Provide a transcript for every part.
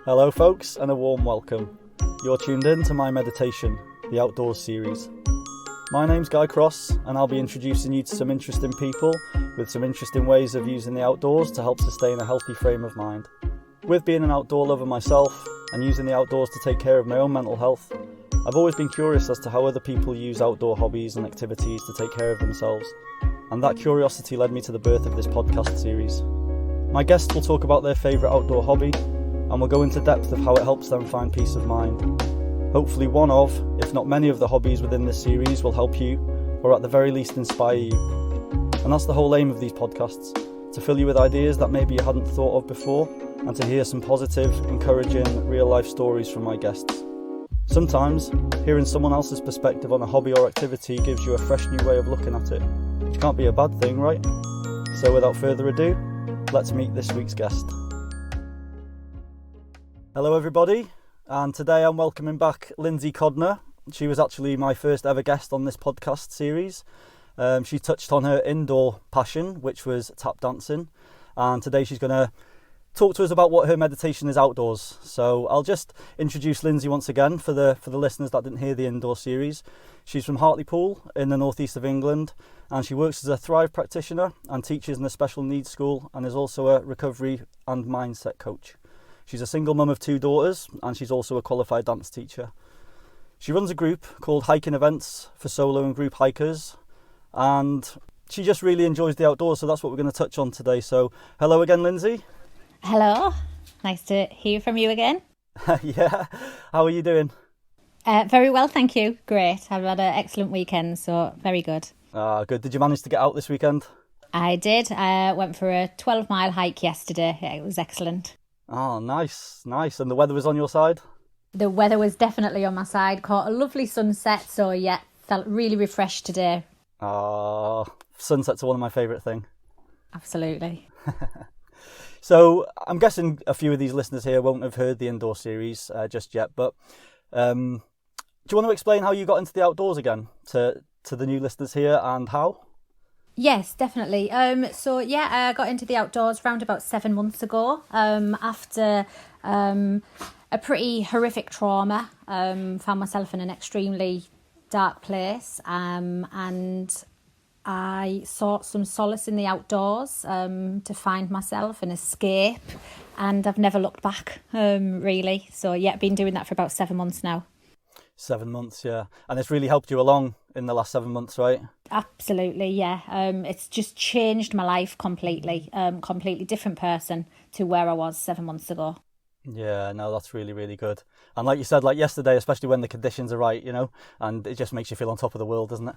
Hello folks, and a warm welcome. You're tuned in to My Meditation, the Outdoors series. My name's Guy Cross, and I'll be introducing you to some interesting people with some interesting ways of using the outdoors to help sustain a healthy frame of mind. With being an outdoor lover myself, and using the outdoors to take care of my own mental health, I've always been curious as to how other people use outdoor hobbies and activities to take care of themselves, and that curiosity led me to the birth of this podcast series. My guests will talk about their favourite outdoor hobby, and we'll go into depth of how it helps them find peace of mind. Hopefully one of, if not many of the hobbies within this series will help you, or at the very least inspire you. And that's the whole aim of these podcasts, to fill you with ideas that maybe you hadn't thought of before, and to hear some positive, encouraging, real-life stories from my guests. Sometimes, hearing someone else's perspective on a hobby or activity gives you a fresh new way of looking at it, which can't be a bad thing, right? So without further ado, let's meet this week's guest. Hello everybody, and today I'm welcoming back Lyndsay Codner. She was actually my first ever guest on this podcast series. She touched on her indoor passion, which was tap dancing, and today she's going to talk to us about what her meditation is outdoors. So I'll just introduce Lyndsay once again for the listeners that didn't hear the indoor series. She's from Hartlepool in the northeast of England, and she works as a Thrive practitioner and teaches in a special needs school, and is also a recovery and mindset coach. She's a single mum of 2 daughters, and she's also a qualified dance teacher. She runs a group called Hiking Events for solo and group hikers, and she just really enjoys the outdoors, so that's what we're going to touch on today. So hello again, Lyndsay. Hello, nice to hear from you again. Yeah, how are you doing? Very well, thank you. Great. I've had an excellent weekend, so very good. Good. Did you manage to get out this weekend? I did. I went for a 12-mile hike yesterday. It was excellent. Oh, nice. And the weather was on your side? The weather was definitely on my side. Caught a lovely sunset, so yeah, felt really refreshed today. Sunsets are one of my favourite things. Absolutely. So I'm guessing a few of these listeners here won't have heard the indoor series just yet, but do you want to explain how you got into the outdoors again to the new listeners here, and how? Yes, definitely. I got into the outdoors around about 7 months ago after a pretty horrific trauma. Found myself in an extremely dark place, and I sought some solace in the outdoors to find myself and escape, and I've never looked back, really. So yeah, been doing that for about 7 months now. 7 months, yeah. And it's really helped you along in the last 7 months, right? Absolutely, yeah. It's just changed my life completely. Completely different person to where I was 7 months ago. Yeah, no, that's really, really good. And like you said, like yesterday, especially when the conditions are right, and it just makes you feel on top of the world, doesn't it?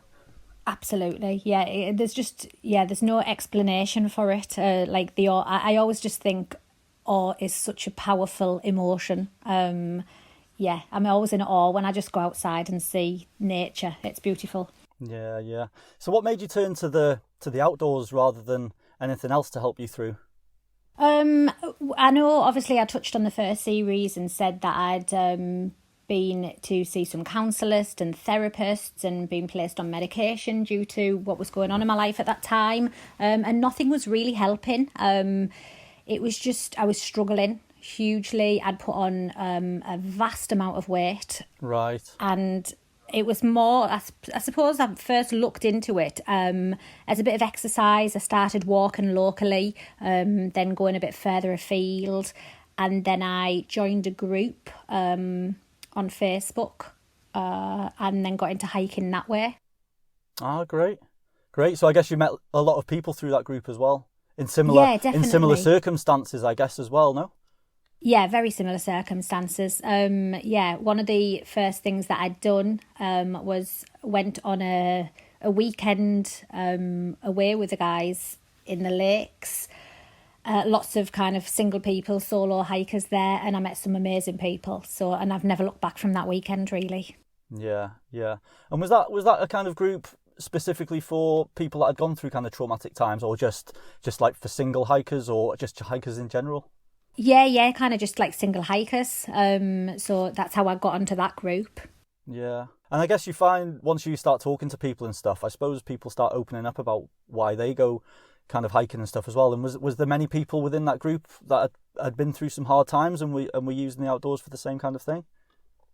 Absolutely, yeah. There's no explanation for it. I always just think awe is such a powerful emotion. I'm always in awe when I just go outside and see nature. It's beautiful. Yeah. So what made you turn to the outdoors rather than anything else to help you through? I know obviously I touched on the first series and said that I'd been to see some counsellors and therapists and been placed on medication due to what was going on in my life at that time, and nothing was really helping. It was just, I was struggling hugely. I'd put on a vast amount of weight. Right. And it was more, I suppose I first looked into it as a bit of exercise. I started walking locally, then going a bit further afield, and then I joined a group on Facebook, and then got into hiking that way. Great. So I guess you met a lot of people through that group as well, in similar circumstances, I guess, as well, no? Yeah, very similar circumstances. One of the first things that I'd done was went on a weekend away with the guys in the lakes. Lots of kind of single people, solo hikers there, and I met some amazing people. And I've never looked back from that weekend, really. Yeah. And was that a kind of group specifically for people that had gone through kind of traumatic times, or just like for single hikers, or just hikers in general? Yeah, kind of just like single hikers. So that's how I got onto that group. Yeah. And I guess you find once you start talking to people and stuff, I suppose people start opening up about why they go kind of hiking and stuff as well. And was there many people within that group that had been through some hard times and were using the outdoors for the same kind of thing?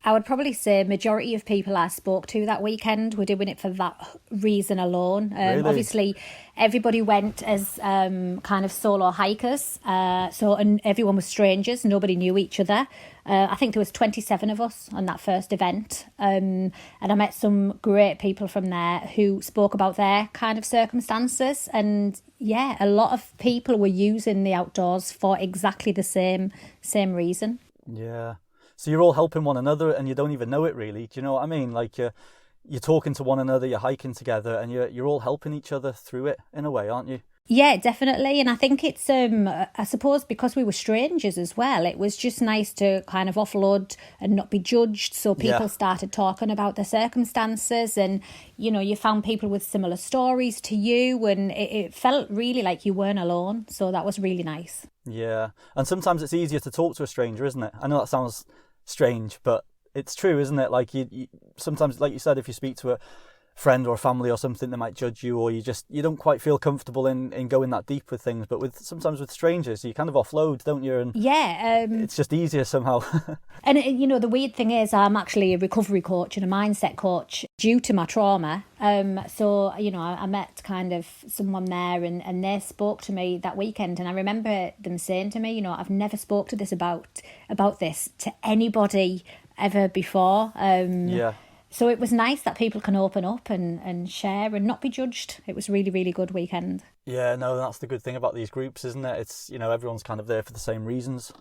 I would probably say majority of people I spoke to that weekend were doing it for that reason alone. Really? Obviously, everybody went as kind of solo hikers, and everyone was strangers. Nobody knew each other. I think there was 27 of us on that first event, and I met some great people from there who spoke about their kind of circumstances. And yeah, a lot of people were using the outdoors for exactly the same reason. Yeah. So you're all helping one another and you don't even know it really. Do you know what I mean? Like you're talking to one another, you're hiking together and you're all helping each other through it in a way, aren't you? Yeah, definitely. And I think it's, I suppose because we were strangers as well, it was just nice to kind of offload and not be judged. So people started talking about their circumstances and, you found people with similar stories to you and it felt really like you weren't alone. So that was really nice. Yeah. And sometimes it's easier to talk to a stranger, isn't it? I know that sounds strange, but it's true, isn't it? Like you sometimes, like you said, if you speak to a friend or a family or something, they might judge you, or you don't quite feel comfortable in going that deep with things. But sometimes with strangers, you kind of offload, don't you? And it's just easier somehow. And the weird thing is, I'm actually a recovery coach and a mindset coach due to my trauma. So I met kind of someone there, and they spoke to me that weekend, and I remember them saying to me, I've never spoke to this about this to anybody ever before. So it was nice that people can open up and share and not be judged. It was really, really good weekend. Yeah, no, that's the good thing about these groups, isn't it? It's, everyone's kind of there for the same reasons.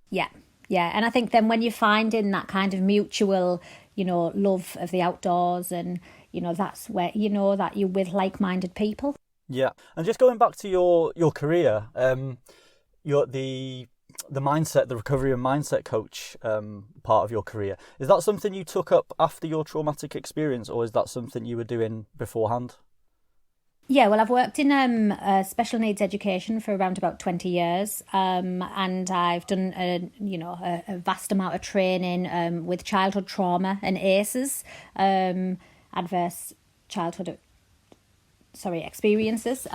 Yeah. And I think then when you're finding that kind of mutual, love of the outdoors and, that's where you know that you're with like-minded people. Yeah. And just going back to your career, you're the mindset, the recovery and mindset coach part of your career. Is that something you took up after your traumatic experience, or is that something you were doing beforehand? Yeah, well, I've worked in special needs education for around about 20 years, and I've done a vast amount of training with childhood trauma and ACEs, adverse childhood experiences.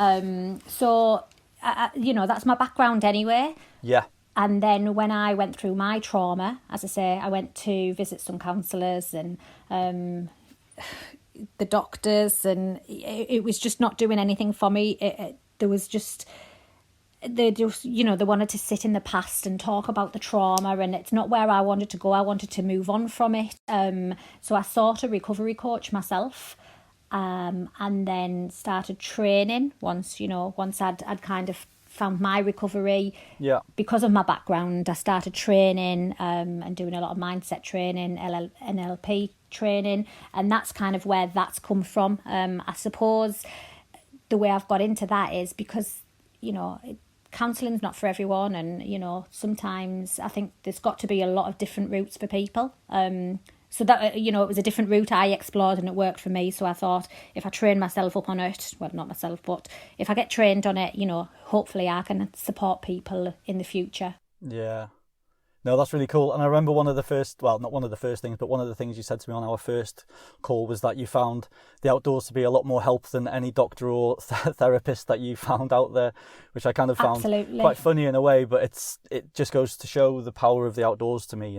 So that's my background anyway. Yeah. And then when I went through my trauma, as I say, I went to visit some counsellors and the doctors, and it was just not doing anything for me. They wanted to sit in the past and talk about the trauma, and it's not where I wanted to go. I wanted to move on from it. So I sought a recovery coach myself, and then started training once I'd kind of found my recovery. Yeah. Because of my background, I started training and doing a lot of mindset training, NLP training, and that's kind of where that's come from. I suppose the way I've got into that is because, counselling's not for everyone, and, sometimes I think there's got to be a lot of different routes for people. So that, it was a different route I explored and it worked for me. So I thought if I train myself up on it, well, not myself, but if I get trained on it, hopefully I can support people in the future. Yeah. No, that's really cool. And I remember not one of the things you said to me on our first call was that you found the outdoors to be a lot more help than any doctor or therapist that you found out there, which I kind of found quite funny in a way, but it just goes to show the power of the outdoors to me,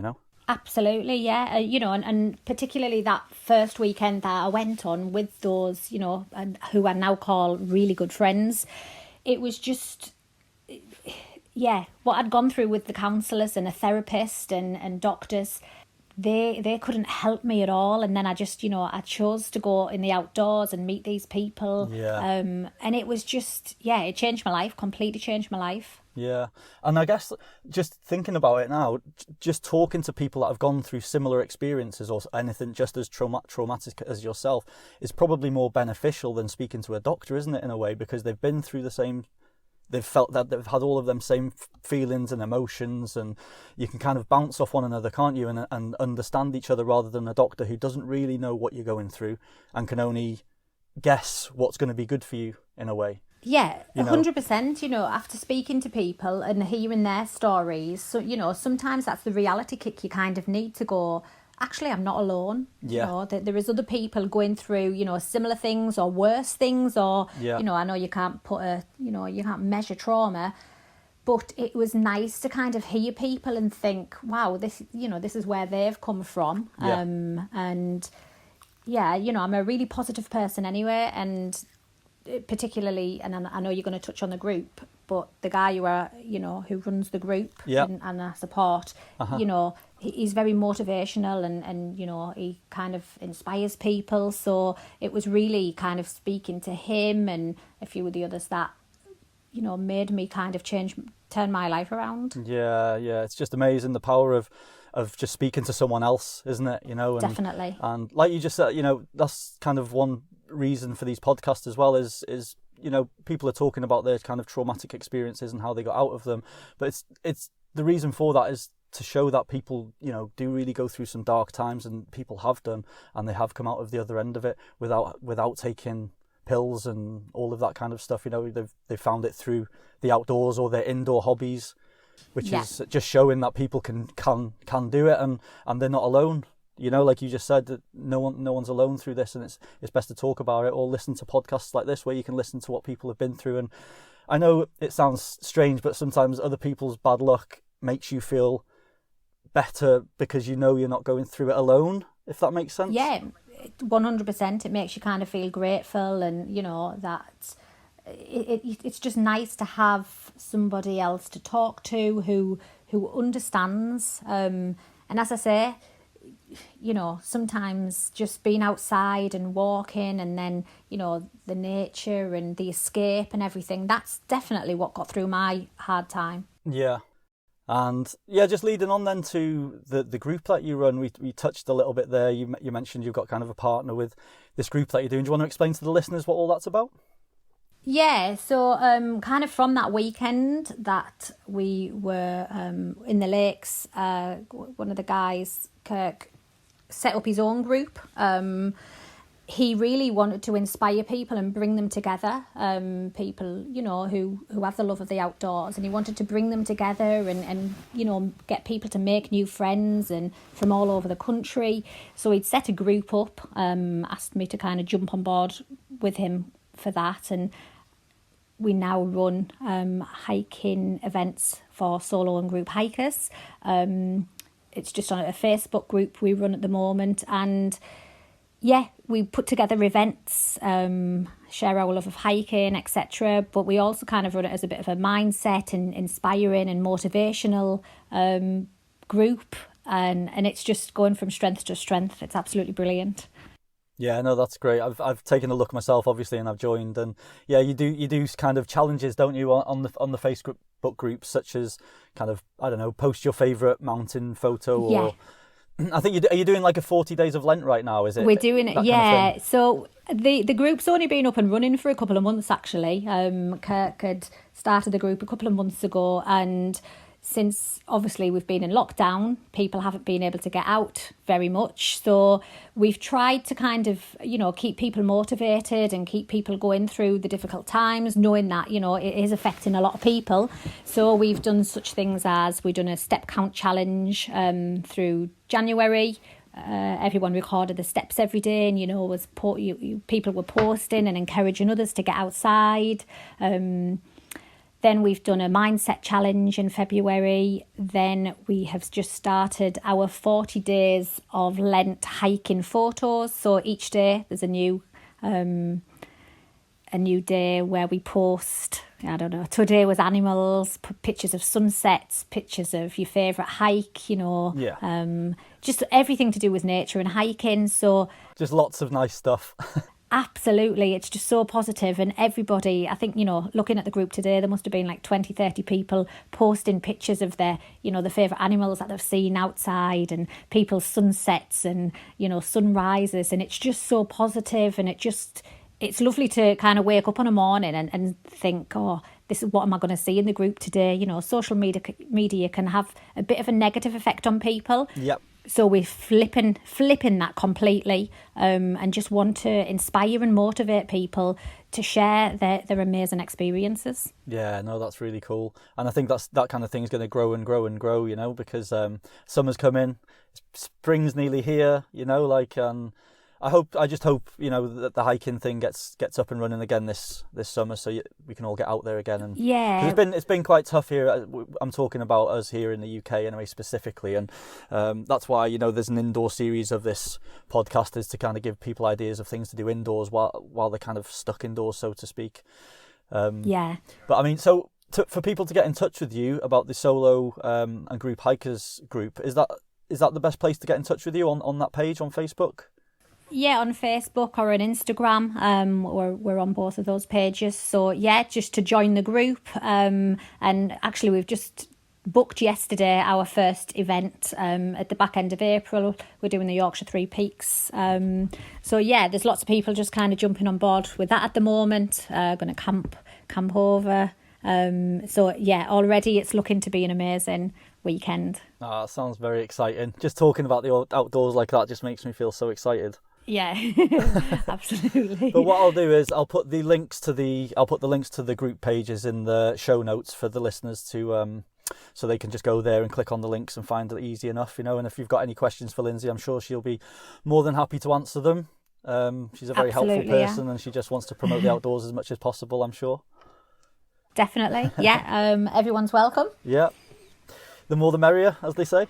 Absolutely, yeah. And particularly that first weekend that I went on with those, and who I now call really good friends, it was just, what I'd gone through with the counsellors and a therapist and doctors, they couldn't help me at all. And then I just, I chose to go in the outdoors and meet these people. Yeah. And it was just, it changed my life, completely changed my life. Yeah. And I guess just thinking about it now, just talking to people that have gone through similar experiences or anything just as traumatic as yourself is probably more beneficial than speaking to a doctor, isn't it, in a way, because they've been through the same, they've felt that, they've had all of them same feelings and emotions, and you can kind of bounce off one another, can't you, and understand each other, rather than a doctor who doesn't really know what you're going through and can only guess what's going to be good for you in a way. Yeah, 100%, after speaking to people and hearing their stories. So, sometimes that's the reality kick you kind of need to go, actually I'm not alone. Yeah. You know, there is other people going through, you know, similar things or worse things, or, Yeah. you know, I know you can't you can't measure trauma, but it was nice to kind of hear people and think, wow, this is where they've come from. Yeah. And yeah, you know, I'm a really positive person anyway, and particularly, and I know you're going to touch on the group, but the guy who runs the group and our support, you know, he's very motivational and, you know, he kind of inspires people. So it was really kind of speaking to him and a few of the others that, you know, made me kind of turn my life around. Yeah. It's just amazing, the power of just speaking to someone else, isn't it? You know, and, definitely. And like you just said, you know, that's kind of one reason for these podcasts as well, is you know, people are talking about their kind of traumatic experiences and how they got out of them. But it's the reason for that is to show that people, you know, do really go through some dark times, and people have done, and they have come out of the other end of it without taking pills and all of that kind of stuff. You know, they've found it through the outdoors or their indoor hobbies, which is just showing that people can do it, and they're not alone. You know, like you just said, that no one's alone through this, and it's best to talk about it or listen to podcasts like this where you can listen to what people have been through. And I know it sounds strange, but sometimes other people's bad luck makes you feel better because you know you're not going through it alone, if that makes sense. Yeah, 100%. It makes you kind of feel grateful, and, you know, that it's just nice to have somebody else to talk to who understands. And as I say, you know, sometimes just being outside and walking, and then, you know, the nature and the escape and everything, that's definitely what got through my hard time. Yeah. And yeah, just leading on then to the group that you run, we touched a little bit there. You mentioned you've got kind of a partner with this group that you're doing. Do you want to explain to the listeners what all that's about? Yeah, so kind of from that weekend that we were in the lakes, one of the guys, Kirk, set up his own group. He really wanted to inspire people and bring them together, people, you know, who have the love of the outdoors, and he wanted to bring them together and, you know, get people to make new friends and from all over the country. So he'd set a group up, asked me to kind of jump on board with him for that, and we now run hiking events for solo and group hikers. It's just on a Facebook group we run at the moment, and yeah, we put together events, share our love of hiking, etc. But we also kind of run it as a bit of a mindset and inspiring and motivational group, and it's just going from strength to strength. It's absolutely brilliant. Yeah, no, that's great. I've taken a look myself, obviously, and I've joined. And yeah, you do kind of challenges, don't you, on the Facebook groups, such as kind of, I don't know, post your favourite mountain photo, or I think are you doing like a 40 days of Lent right now? Is it? We're doing it, yeah. So the group's only been up and running for a couple of months actually. Kirk had started the group a couple of months ago, and since obviously we've been in lockdown, people haven't been able to get out very much. So we've tried to kind of, you know, keep people motivated and keep people going through the difficult times, knowing that, you know, it is affecting a lot of people. So we've done such things as we've done a step count challenge through January. Everyone recorded the steps every day, and, you know, people were posting and encouraging others to get outside. Then we've done a mindset challenge in February. Then we have just started our 40 days of Lent hiking photos. So each day there's a new day where we post, I don't know, today was animals, pictures of sunsets, pictures of your favourite hike, you know. Yeah. Just everything to do with nature and hiking. So just lots of nice stuff. Absolutely. It's just so positive, and everybody, I think, you know, looking at the group today, there must have been like 20, 30 people posting pictures of their, you know, the favourite animals that they've seen outside, and people's sunsets and, you know, sunrises, and it's just so positive, and it's lovely to kind of wake up on a morning and think, oh, this is what am I going to see in the group today? You know, social media can have a bit of a negative effect on people. Yep. So we're flipping that completely, and just want to inspire and motivate people to share their amazing experiences. Yeah, no, that's really cool. And I think that kind of thing is going to grow and grow and grow, you know, because summer's coming, spring's nearly here, you know, like I just hope, you know, that the hiking thing gets up and running again this summer, so we can all get out there again. And Yeah, 'cause it's been quite tough here. I'm talking about us here in the UK anyway, specifically, and that's why, you know, there's an indoor series of this podcast, is to kind of give people ideas of things to do indoors while they're kind of stuck indoors, so to speak. yeah. But I mean, so for people to get in touch with you about the solo and group hikers group, is that the best place to get in touch with you on that page on Facebook? Yeah, on Facebook or on Instagram. We're on both of those pages. So yeah, just to join the group. And actually, we've just booked yesterday our first event at the back end of April. We're doing the Yorkshire Three Peaks. So yeah, there's lots of people just kind of jumping on board with that at the moment. Going to camp over. So yeah, already it's looking to be an amazing weekend. Ah, sounds very exciting. Just talking about the outdoors like that just makes me feel so excited. Yeah, absolutely. But what I'll do is I'll put the links to the group pages in the show notes for the listeners to so they can just go there and click on the links and find it easy enough, you know. And if you've got any questions for Lyndsay, I'm sure she'll be more than happy to answer them. She's a very helpful person, and she just wants to promote the outdoors as much as possible, I'm sure. Definitely, yeah. Everyone's welcome. Yeah, the more the merrier, as they say.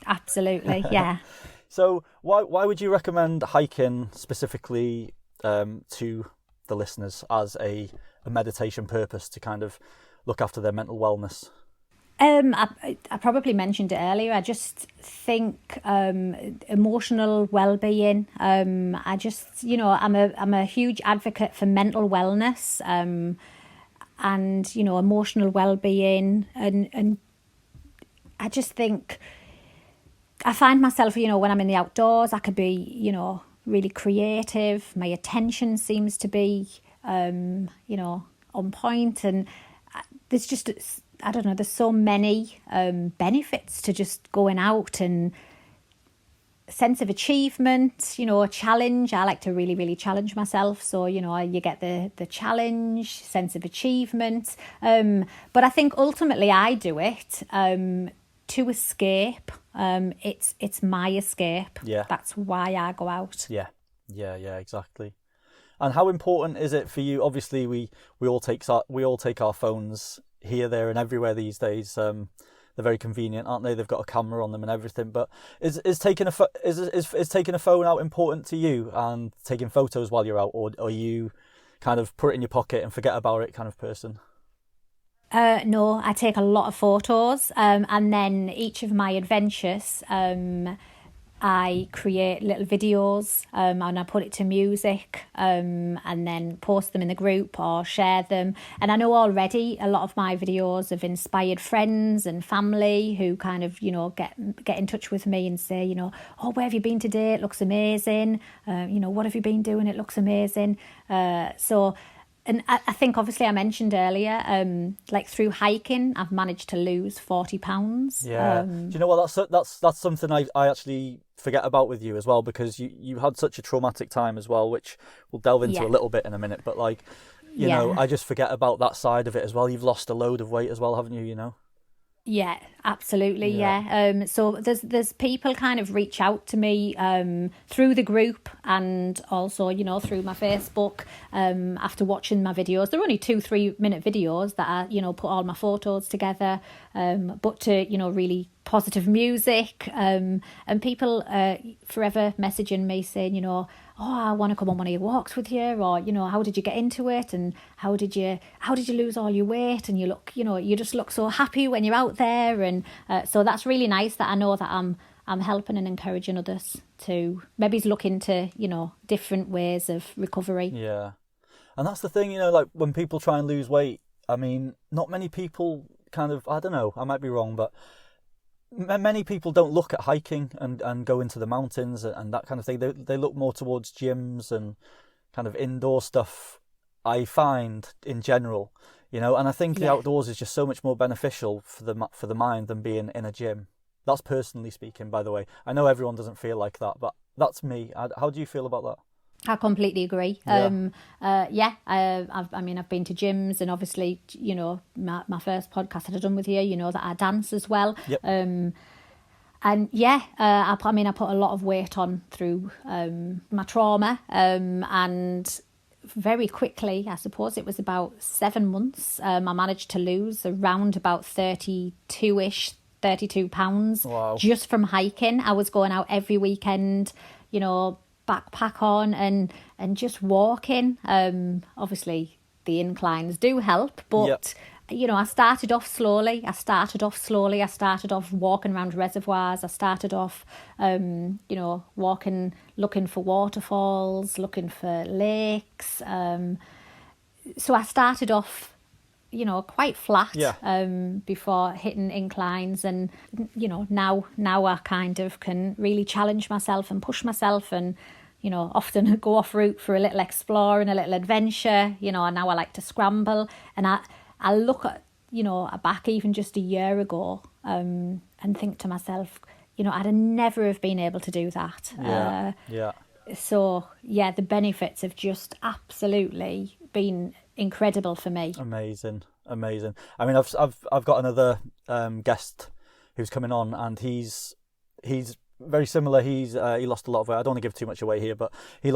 Absolutely, yeah. So why would you recommend hiking specifically to the listeners as a meditation purpose to kind of look after their mental wellness? I probably mentioned it earlier. I just think emotional well-being. I just, you know, I'm a huge advocate for mental wellness and, you know, emotional well-being, and I just think I find myself, you know, when I'm in the outdoors, I could be, you know, really creative. My attention seems to be, you know, on point. And there's just, I don't know, there's so many benefits to just going out, and sense of achievement, you know, a challenge. I like to really, really challenge myself. So, you know, you get the challenge, sense of achievement. But I think ultimately I do it to escape. It's my escape. Yeah. That's why I go out. Yeah, exactly. And how important is it for you? Obviously, we all take our phones here, there, and everywhere these days. They're very convenient, aren't they? They've got a camera on them and everything. But is taking a phone out important to you, and taking photos while you're out, or are you kind of put it in your pocket and forget about it kind of person? No, I take a lot of photos, and then each of my adventures, I create little videos, and I put it to music, and then post them in the group or share them. And I know already a lot of my videos have inspired friends and family who kind of, you know, get in touch with me and say, you know, oh, where have you been today? It looks amazing. You know, what have you been doing? It looks amazing. And I think, obviously, I mentioned earlier, like through hiking, I've managed to lose 40 pounds. Yeah. Do you know what? That's something I actually forget about with you as well, because you had such a traumatic time as well, which we'll delve into a little bit in a minute. But like, you know, I just forget about that side of it as well. You've lost a load of weight as well, haven't you? You know. Yeah, absolutely. Yeah. So there's people kind of reach out to me through the group, and also, you know, through my Facebook after watching my videos. They're only 2-3 minute videos that I, you know, put all my photos together, but to, you know, really positive music, and people forever messaging me saying, you know, oh, I want to come on one of your walks with you, or, you know, how did you get into it, and how did you lose all your weight, and you look, you know, you just look so happy when you're out there. And so that's really nice that I know that I'm helping and encouraging others to maybe look into, you know, different ways of recovery. Yeah. And that's the thing, you know, like when people try and lose weight, I mean, not many people kind of, I don't know, I might be wrong, but many people don't look at hiking and go into the mountains and that kind of thing. They look more towards gyms and kind of indoor stuff, I find, in general, you know. And I think the outdoors is just so much more beneficial for the mind than being in a gym. That's personally speaking, by the way. I know everyone doesn't feel like that, but that's me. How do you feel about that? I completely agree. I've been to gyms, and obviously, you know, my first podcast that I've done with you, you know, that I dance as well. Yep. I put a lot of weight on through my trauma, and very quickly, I suppose it was about 7 months, I managed to lose around about 32 pounds. Wow. Just from hiking. I was going out every weekend, you know, backpack on and just walking. Obviously the inclines do help, but you know, I started off slowly. I started off walking around reservoirs. I started off you know, walking, looking for waterfalls, looking for lakes. So I started off, you know, quite flat before hitting inclines, and you know, now I kind of can really challenge myself and push myself, and you know, often go off route for a little explore and a little adventure. You know, and now I like to scramble, and I look at, you know, back even just a year ago, and think to myself, you know, I'd never have been able to do that. So yeah, the benefits have just absolutely been incredible for me. Amazing. I mean, I've got another guest who's coming on, and he's very similar. He lost a lot of weight. I don't want to give too much away here, but he's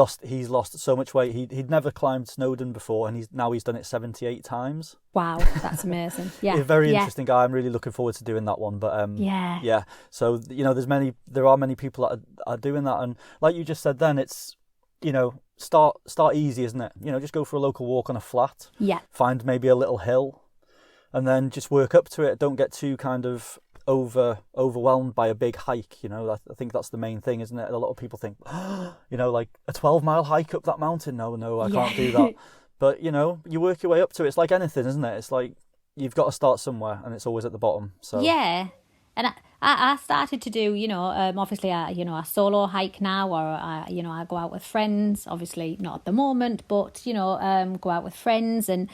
lost so much weight. He'd never climbed Snowdon before, and he's done it 78 times. Wow, that's amazing. Yeah, He's a very interesting guy. I'm really looking forward to doing that one. But yeah. So you know, there are many people that are doing that, and like you just said, then it's, you know, start easy, isn't it? You know, just go for a local walk on a flat. Yeah. Find maybe a little hill, and then just work up to it. Don't get too kind of overwhelmed by a big hike. You know, I think that's the main thing, isn't it? A lot of people think, you know, like a 12-mile hike up that mountain. No, I can't do that. But you know, you work your way up to it. It's like anything, isn't it? It's like you've got to start somewhere, and it's always at the bottom. So yeah. And I started to do, you know, obviously, I solo hike now, or I go out with friends. Obviously, not at the moment, but you know, go out with friends, and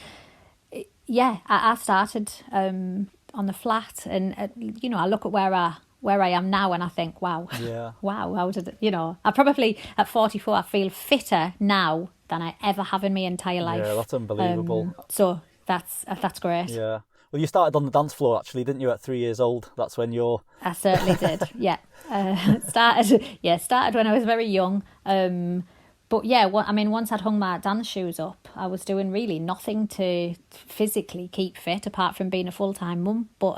I started on the flat, and you know, I look at where I am now, and I think, wow, how did it, you know? I probably at 44, I feel fitter now than I ever have in my entire life. Yeah, that's unbelievable. So that's great. Yeah. Well, you started on the dance floor, actually, didn't you, at 3 years old? That's when I certainly did, yeah. Started when I was very young. But yeah, once I'd hung my dance shoes up, I was doing really nothing to physically keep fit, apart from being a full-time mum. But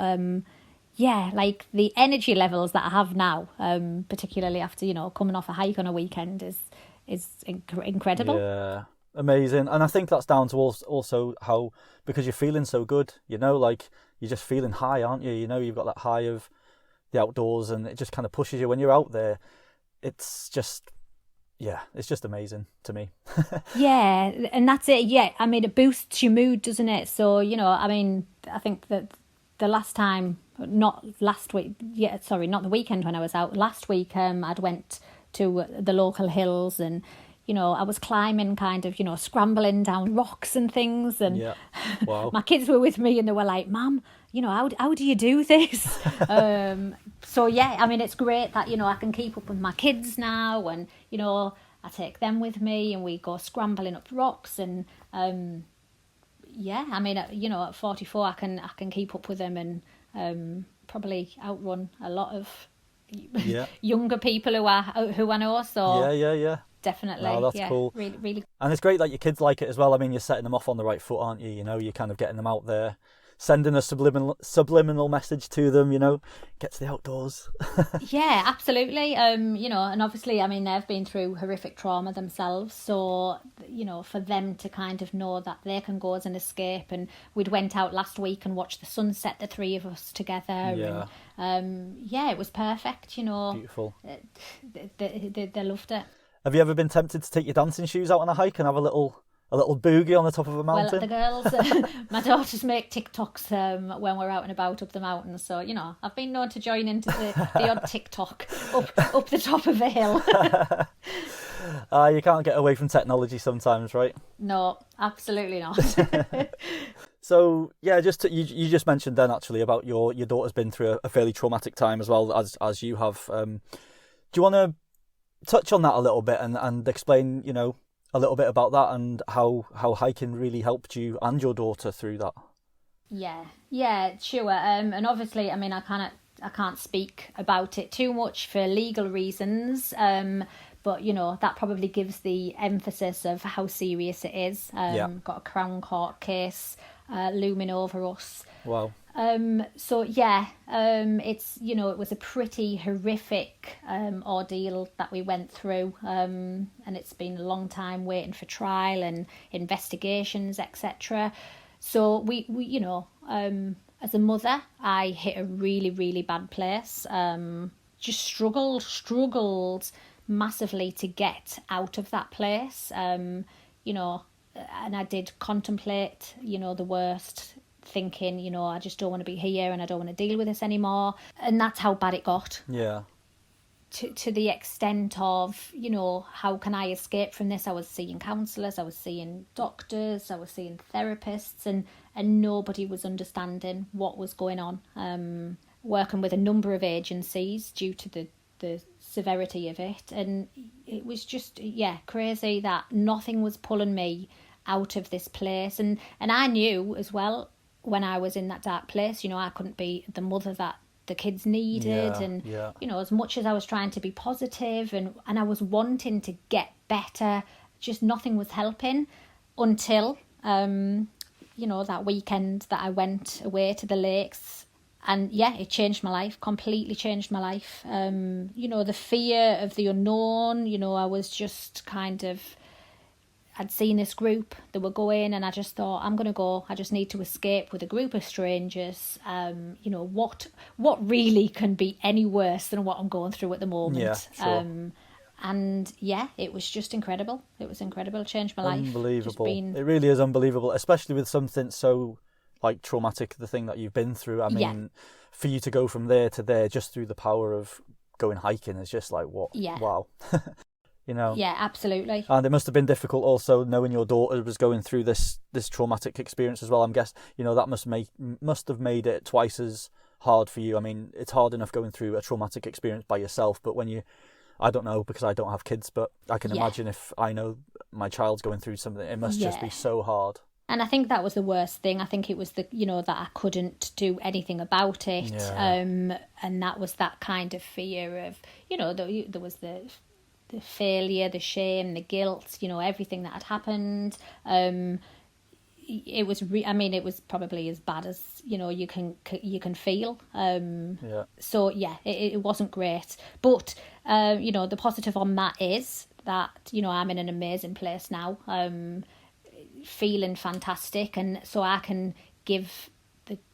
like the energy levels that I have now, particularly after, you know, coming off a hike on a weekend, is incredible. Yeah. Amazing. And I think that's down to also how, because you're feeling so good, you know, like you're just feeling high, aren't you? You know, you've got that high of the outdoors, and it just kind of pushes you when you're out there. It's just amazing to me. Yeah, and that's it. Yeah, I mean, it boosts your mood, doesn't it? So, you know, I mean, I think that the last time, not the weekend when I was out, last week, I'd went to the local hills, and you know, I was climbing, kind of, you know, scrambling down rocks and things. And wow. My kids were with me, and they were like, Mum, you know, how do you do this? So, yeah, I mean, it's great that, you know, I can keep up with my kids now, and, you know, I take them with me, and we go scrambling up rocks. And, I mean, you know, at 44, I can keep up with them, and probably outrun a lot of younger people who I know. So Yeah. Definitely. Oh, that's cool. Really, really. And it's great that your kids like it as well. I mean, you're setting them off on the right foot, aren't you? You know, you're kind of getting them out there, sending a subliminal message to them, you know, get to the outdoors. Yeah, absolutely. You know, and obviously, I mean, they've been through horrific trauma themselves. So, you know, for them to kind of know that they can go as an escape. And we'd went out last week and watched the sunset, the three of us together. Yeah. And, it was perfect, you know. Beautiful. They loved it. Have you ever been tempted to take your dancing shoes out on a hike and have a little boogie on the top of a mountain? Well, the girls, my daughters make TikToks when we're out and about up the mountain. So, you know, I've been known to join into the odd TikTok up the top of a hill. You can't get away from technology sometimes, right? No, absolutely not. So, yeah, you just mentioned then actually about your daughter's been through a fairly traumatic time as well as you have. Do you want to touch on that a little bit and explain, you know, a little bit about that and how hiking really helped you and your daughter through that? Yeah, sure. And obviously, I mean, I can't speak about it too much for legal reasons. But that probably gives the emphasis of how serious it is. Got a Crown Court case looming over us. Wow. So yeah, it's it was a pretty horrific ordeal that we went through, and it's been a long time waiting for trial and investigations, etc. So we as a mother, I hit a really, really bad place. Just struggled massively to get out of that place. And I did contemplate, the worst, thinking, I just don't want to be here and I don't want to deal with this anymore. And that's how bad it got. Yeah. To the extent of, how can I escape from this? I was seeing counsellors, I was seeing doctors, I was seeing therapists, and nobody was understanding what was going on. Working with a number of agencies due to the severity of it. And it was just, crazy that nothing was pulling me out of this place. And I knew as well, when I was in that dark place, I couldn't be the mother that the kids needed. As much as I was trying to be positive and I was wanting to get better, just nothing was helping until that weekend that I went away to the lakes. And it changed my life, completely changed my life. The fear of the unknown, I was just I'd seen this group that were going, and I just thought, I'm going to go. I just need to escape with a group of strangers. What really can be any worse than what I'm going through at the moment? Yeah, sure. It was just incredible. It was incredible. It changed my life. Unbelievable. It really is unbelievable, especially with something so traumatic, the thing that you've been through. I mean, for you to go from there to there just through the power of going hiking is just what? Yeah. Wow. Yeah, absolutely. And it must have been difficult also knowing your daughter was going through this traumatic experience as well. I'm guessing, that must have made it twice as hard for you. I mean, it's hard enough going through a traumatic experience by yourself, but when I don't know because I don't have kids, but I can imagine if I know my child's going through something, it must just be so hard. And I think that was the worst thing. I think it was that I couldn't do anything about it. And that was that kind of fear of, there was the failure, the shame, the guilt, everything that had happened. It was it was probably as bad as you can feel. So it wasn't great, but the positive on that is that I'm in an amazing place now, feeling fantastic, and so I can give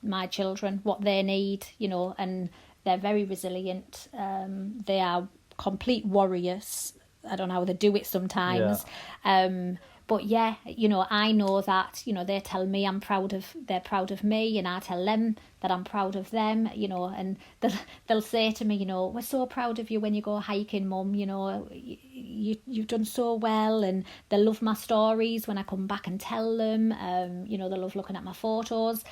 my children what they need, and they're very resilient. They are complete warriors. I don't know how they do it sometimes. But I know that, they tell me they're proud of me, and I tell them that I'm proud of them, and they'll say to me, we're so proud of you when you go hiking, Mum, you've done so well, and they love my stories when I come back and tell them, they love looking at my photos.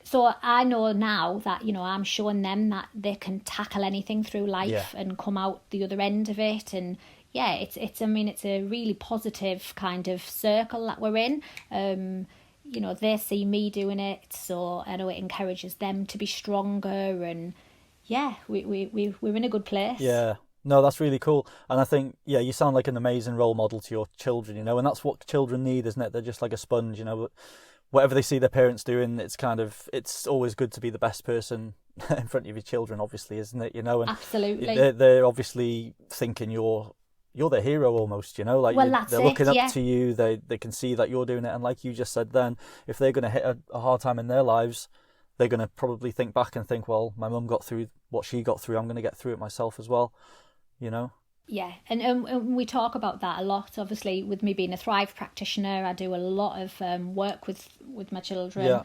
So I know now that, I'm showing them that they can tackle anything through life and come out the other end of it. And it's a really positive kind of circle that we're in. They see me doing it, so I know it encourages them to be stronger. And we're in a good place. Yeah. No, that's really cool. And I think, you sound like an amazing role model to your children, and that's what children need, isn't it? They're just like a sponge, whatever they see their parents doing, it's always good to be the best person in front of your children, obviously, isn't it? And absolutely, they're obviously thinking you're their hero almost, they're looking up to you. They can see that you're doing it, and like you just said, then if they're going to hit a hard time in their lives, they're going to probably think back and think, well, my mum got through what she got through, I'm going to get through it myself as well. Yeah, and we talk about that a lot. Obviously, with me being a Thrive practitioner, I do a lot of work with my children.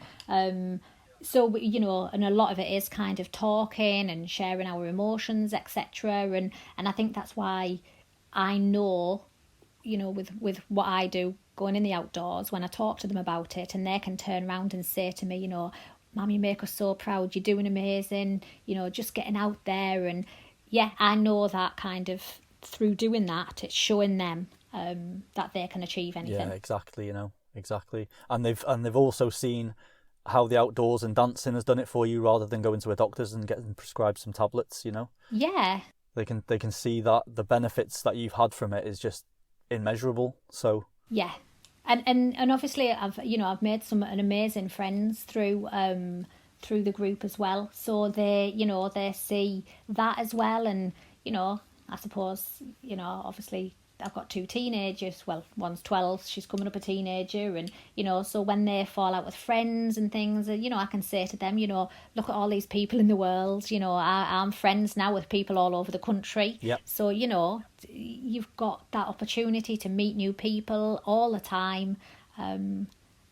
So, and a lot of it is kind of talking and sharing our emotions, etc. And I think that's why I know, with what I do, going in the outdoors, when I talk to them about it, and they can turn around and say to me, Mum, you make us so proud, you're doing amazing, just getting out there. And I know that kind of through doing that, it's showing them that they can achieve anything. Yeah, exactly. Exactly. And they've also seen how the outdoors and dancing has done it for you, rather than going to a doctor's and getting prescribed some tablets. Yeah. They can see that the benefits that you've had from it is just immeasurable. So yeah. And obviously I've made some amazing friends through the group as well. So they see that as well. And, I suppose, obviously I've got 2 teenagers. Well, one's 12, she's coming up a teenager. And, so when they fall out with friends and things, I can say to them, look at all these people in the world. I'm friends now with people all over the country. Yep. So, you've got that opportunity to meet new people all the time.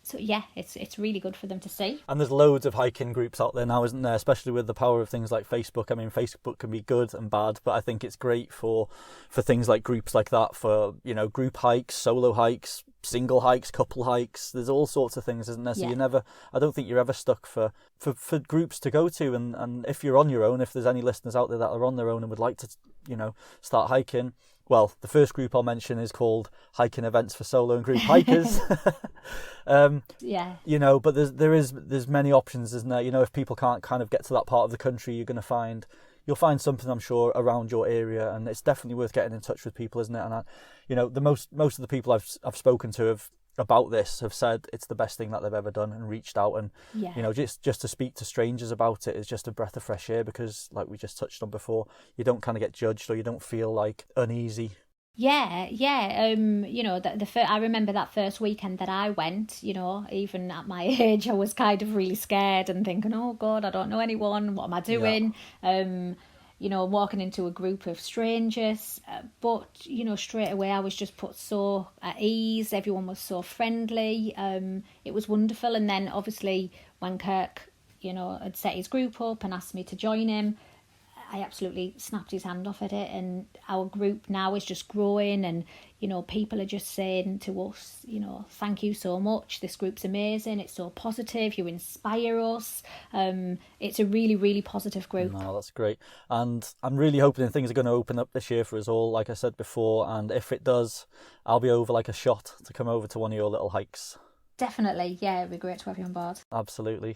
So yeah, it's really good for them to see. And there's loads of hiking groups out there now, isn't there? Especially with the power of things like Facebook. I mean, Facebook can be good and bad, but I think it's great for things like groups like that, for, group hikes, solo hikes, single hikes, couple hikes. There's all sorts of things, isn't there? So I don't think you're ever stuck for groups to go to. And if you're on your own, if there's any listeners out there that are on their own and would like to, start hiking, well, the first group I'll mention is called Hiking Events for Solo and Group Hikers. But there's many options, isn't there? If people can't kind of get to that part of the country, you'll find something, I'm sure, around your area, and it's definitely worth getting in touch with people, isn't it? And the most of the people I've spoken to about this have said it's the best thing that they've ever done, and reached out, and just to speak to strangers about it is just a breath of fresh air, because, like we just touched on before, you don't kind of get judged, or you don't feel like uneasy. Yeah. I remember that first weekend that I went, even at my age, I was kind of really scared and thinking, oh God, I don't know anyone, what am I doing? Walking into a group of strangers, but straight away I was just put so at ease. Everyone was so friendly. It was wonderful. And then obviously when Kirk had set his group up and asked me to join him, I absolutely snapped his hand off at it. And our group now is just growing, and people are just saying to us, thank you so much, this group's amazing, it's so positive, you inspire us. It's a really, really positive group. No, that's great. And I'm really hoping things are going to open up this year for us all, like I said before, and if it does, I'll be over like a shot to come over to one of your little hikes. Definitely, yeah, it'd be great to have you on board. Absolutely.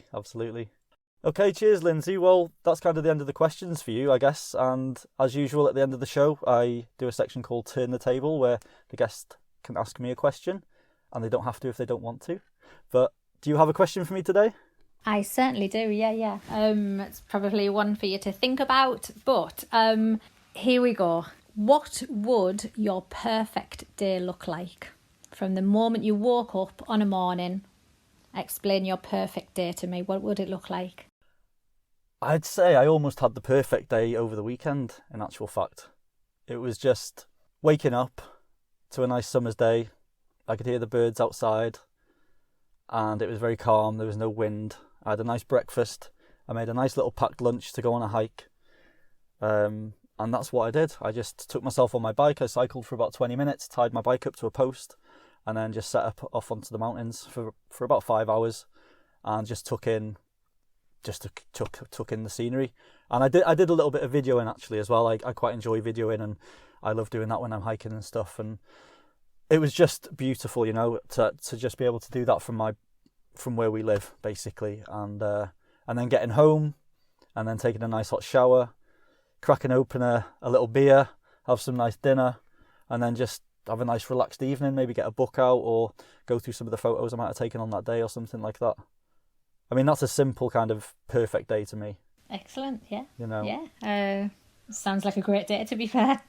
Okay, cheers, Lyndsay. Well, that's kind of the end of the questions for you, I guess. And as usual, at the end of the show, I do a section called Turn the Table, where the guest can ask me a question, and they don't have to if they don't want to. But do you have a question for me today? I certainly do, yeah. It's probably one for you to think about, but here we go. What would your perfect day look like? From the moment you woke up on a morning, explain your perfect day to me. What would it look like? I'd say I almost had the perfect day over the weekend, in actual fact. It was just waking up to a nice summer's day. I could hear the birds outside, and it was very calm. There was no wind. I had a nice breakfast. I made a nice little packed lunch to go on a hike. And that's what I did. I just took myself on my bike. I cycled for about 20 minutes, tied my bike up to a post, and then just set up off onto the mountains for about 5 hours, and just took in the scenery. And I did a little bit of videoing actually as well. I quite enjoy videoing, and I love doing that when I'm hiking and stuff. And it was just beautiful, to just be able to do that from where we live, basically. And then getting home, and then taking a nice hot shower, cracking open a little beer, have some nice dinner, and then just have a nice relaxed evening, maybe get a book out or go through some of the photos I might have taken on that day or something like that. I mean, that's a simple kind of perfect day to me. Excellent, yeah. Yeah. Sounds like a great day, to be fair.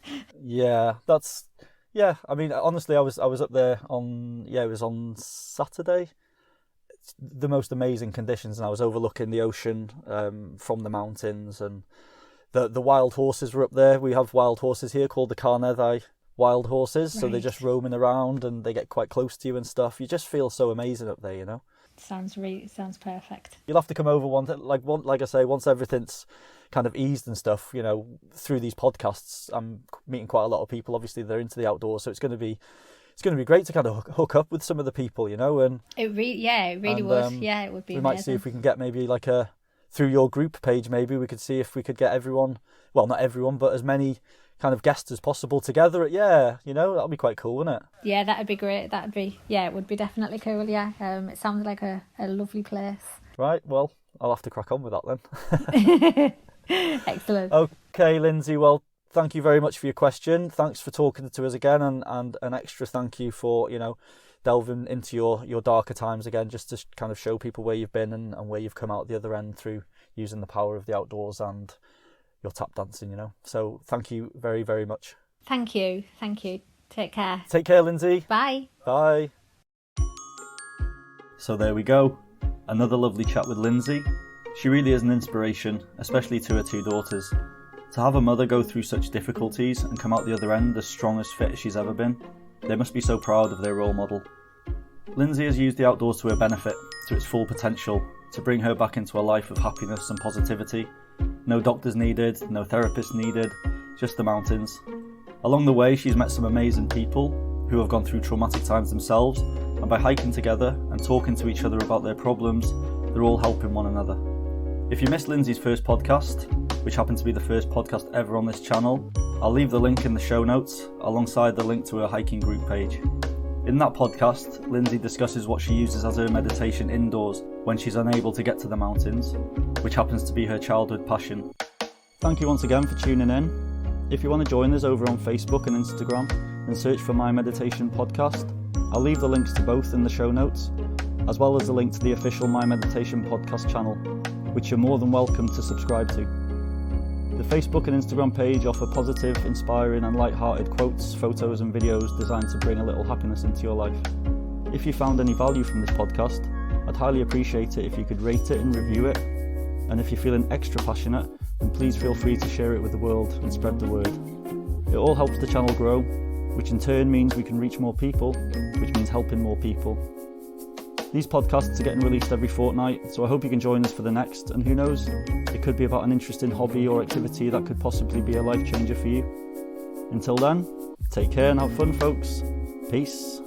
Yeah, I mean, honestly, I was up there it was on Saturday. It's the most amazing conditions, and I was overlooking the ocean from the mountains, and the wild horses were up there. We have wild horses here called the Carneddau wild horses, right. So they're just roaming around, and they get quite close to you and stuff. You just feel so amazing up there, Sounds perfect. You'll have to come over like I say, once everything's kind of eased and stuff, through these podcasts. I'm meeting quite a lot of people. Obviously, they're into the outdoors, so it's going to be great to kind of hook up with some of the people, and it really would. Yeah, it would be. We amazing. Might see if we can get maybe through your group page. Maybe we could see if we could get everyone. Well, not everyone, but as many kind of guests as possible together. Yeah, that'll be quite cool, wouldn't it? Yeah, that'd be great. It would be definitely cool. Yeah, it sounds like a lovely place. Right, well, I'll have to crack on with that then. Excellent. Okay, Lyndsay, well, thank you very much for your question. Thanks for talking to us again, and an extra thank you for, delving into your darker times again, just to kind of show people where you've been and where you've come out the other end through using the power of the outdoors and your tap dancing, So thank you very, very much. Thank you. Take care. Take care, Lyndsay. Bye. Bye. So there we go. Another lovely chat with Lyndsay. She really is an inspiration, especially to her 2 daughters. To have a mother go through such difficulties and come out the other end as strong as fit as she's ever been, they must be so proud of their role model. Lyndsay has used the outdoors to her benefit, to its full potential, to bring her back into a life of happiness and positivity. No doctors needed, no therapists needed, just the mountains. Along the way, she's met some amazing people who have gone through traumatic times themselves, and by hiking together and talking to each other about their problems, they're all helping one another. If you missed Lyndsay's first podcast, which happened to be the first podcast ever on this channel, I'll leave the link in the show notes alongside the link to her hiking group page. In that podcast, Lyndsay discusses what she uses as her meditation indoors when she's unable to get to the mountains, which happens to be her childhood passion. Thank you once again for tuning in. If you want to join us over on Facebook and Instagram, then search for My Meditation Podcast. I'll leave the links to both in the show notes, as well as the link to the official My Meditation Podcast channel, which you're more than welcome to subscribe to. The Facebook and Instagram page offer positive, inspiring and light-hearted quotes, photos and videos designed to bring a little happiness into your life. If you found any value from this podcast, I'd highly appreciate it if you could rate it and review it. And if you're feeling extra passionate, then please feel free to share it with the world and spread the word. It all helps the channel grow, which in turn means we can reach more people, which means helping more people. These podcasts are getting released every fortnight, so I hope you can join us for the next, and who knows, it could be about an interesting hobby or activity that could possibly be a life changer for you. Until then, take care and have fun, folks. Peace.